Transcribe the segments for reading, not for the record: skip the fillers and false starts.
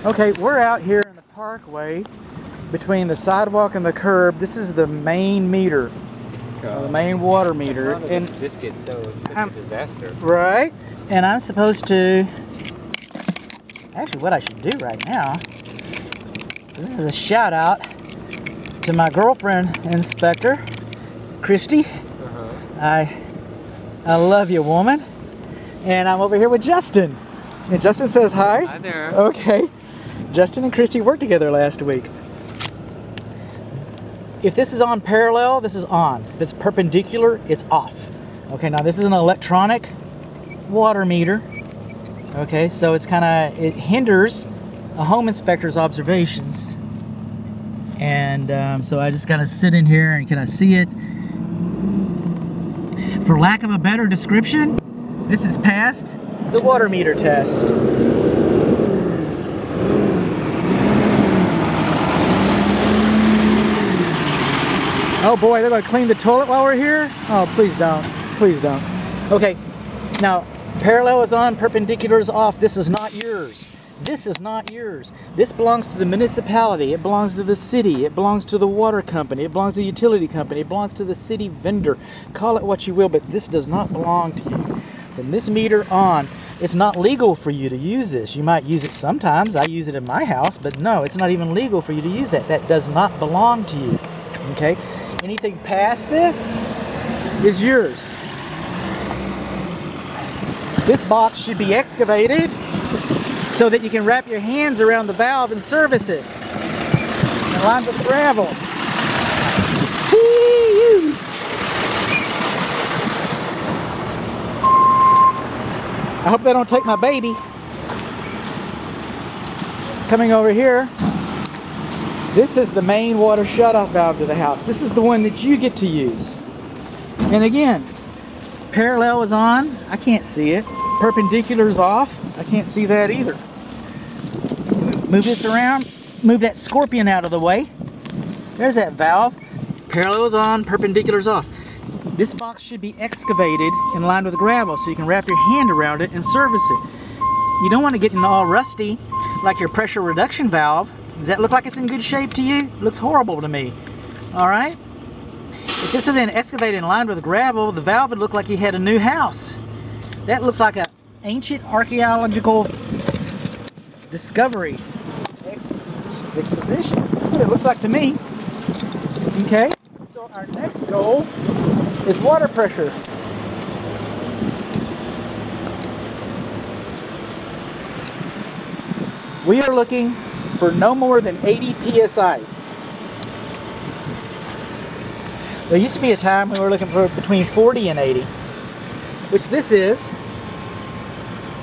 Okay, we're out here in the parkway between the sidewalk and the curb. This is the main meter, the main water meter. And this gets such a disaster. Right, and I'm supposed to, actually what I should do right now, this is a shout out to my girlfriend, Inspector Christy. I love you, woman. And I'm over here with Justin. And Justin says hi. Hi there. Okay. Justin and Christy worked together last week. If this is on parallel, this is on. If it's perpendicular, it's off. Okay, now this is an electronic water meter. Okay, so it's it hinders a home inspector's observations. And so I just gotta sit in here and can I see it? For lack of a better description, this is past the water meter test. Oh boy, they're gonna clean the toilet while we're here? Oh, please don't. Please don't. Okay, now parallel is on, perpendicular is off. This is not yours. This is not yours. This belongs to the municipality. It belongs to the city. It belongs to the water company. It belongs to the utility company. It belongs to the city vendor. Call it what you will, but this does not belong to you. From this meter on, it's not legal for you to use this. You might use it sometimes. I use it in my house, but no, it's not even legal for you to use that. That does not belong to you. Okay? Anything past this is yours. This box should be excavated so that you can wrap your hands around the valve and service it. And line with gravel. Whee! I hope they don't take my baby. Coming over here, this is the main water shutoff valve to the house. This is the one that you get to use. And again, parallel is on. I can't see it. Perpendicular is off. I can't see that either. Move this around. Move that scorpion out of the way. There's that valve. Parallel is on. Perpendicular is off. This box should be excavated and lined with gravel so you can wrap your hand around it and service it. You don't want to get all rusty like your pressure reduction valve. Does that look like it's in good shape to you? It looks horrible to me. Alright? If this had been excavated and lined with gravel, the valve would look like you had a new house. That looks like an ancient archaeological discovery. Exposition. That's what it looks like to me. Okay? So our next goal is water pressure. We are looking for no more than 80 psi. There used to be a time when we were looking for between 40 and 80, which this is,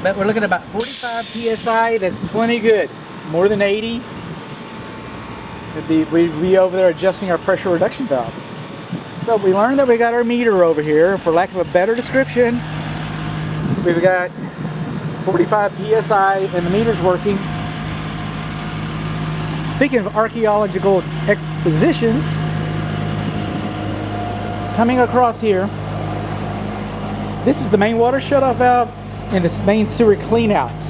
but we're looking at about 45 psi. That's plenty good. More than 80, we'd be over there adjusting our pressure reduction valve. So we learned that we got our meter over here. For lack of a better description, we've got 45 psi and the meter's working. Speaking of archaeological expositions, coming across here, this is the main water shutoff valve and the main sewer cleanouts.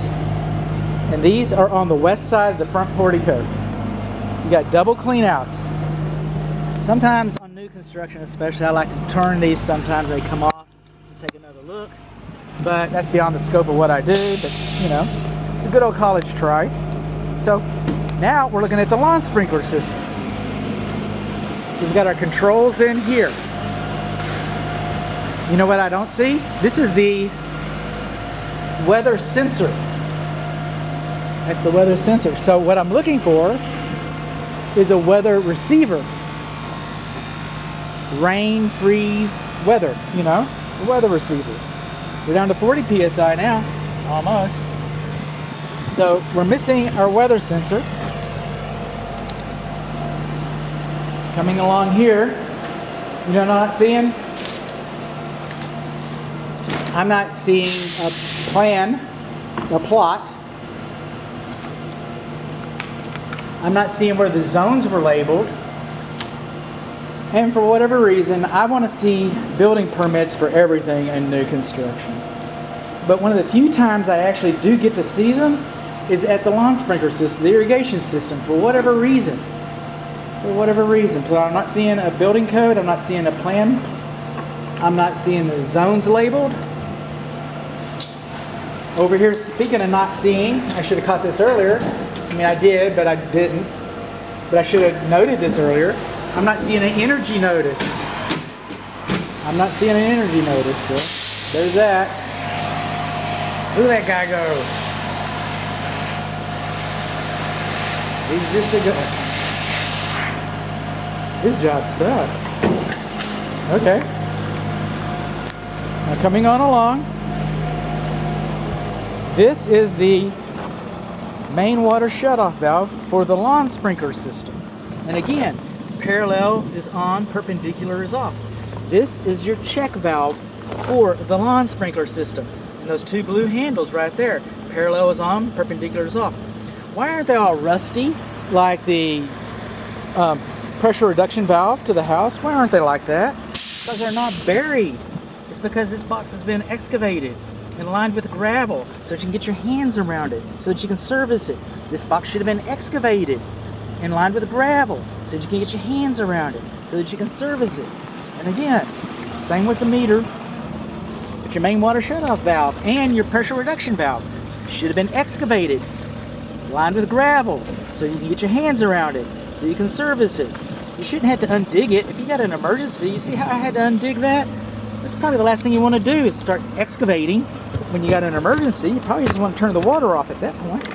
And these are on the west side of the front portico. You got double cleanouts. Sometimes on new construction especially, I like to turn these. Sometimes they come off and take another look. But that's beyond the scope of what I do. But, you know, a good old college try. So, now we're looking at the lawn sprinkler system. We've got our controls in here. You know what I don't see? This is the weather sensor. That's the weather sensor. So what I'm looking for is a weather receiver. Rain, freeze, weather, you know, a weather receiver. We're down to 40 psi now, almost. So we're missing our weather sensor. Coming along here, you know what I'm not seeing? I'm not seeing a plan, a plot. I'm not seeing where the zones were labeled. And for whatever reason, I want to see building permits for everything in new construction. But one of the few times I actually do get to see them is at the lawn sprinkler system, the irrigation system, for whatever reason. For whatever reason. I'm not seeing a building code, I'm not seeing a plan, I'm not seeing the zones labeled. Over here, speaking of not seeing, I should have caught this earlier. I mean, I did, but I didn't. But I should have noted this earlier. I'm not seeing an energy notice. I'm not seeing an energy notice. So there's that. Look at that guy go. He's just a guy. His job sucks. Okay. Now coming on along. This is the main water shutoff valve for the lawn sprinkler system. And again, parallel is on, perpendicular is off. This is your check valve for the lawn sprinkler system. And those two blue handles right there. Parallel is on, perpendicular is off. Why aren't they all rusty like the pressure reduction valve to the house? Why aren't they like that? Because they're not buried. It's because this box has been excavated and lined with gravel so that you can get your hands around it, so that you can service it. This box should have been excavated and lined with gravel so that you can get your hands around it, so that you can service it. And again, same with the meter. But your main water shutoff valve and your pressure reduction valve should have been excavated, lined with gravel so you can get your hands around it, so you can service it. You shouldn't have to undig it. If you got an emergency, you see how I had to undig that? That's probably the last thing you want to do is start excavating when you got an emergency. You probably just want to turn the water off at that point.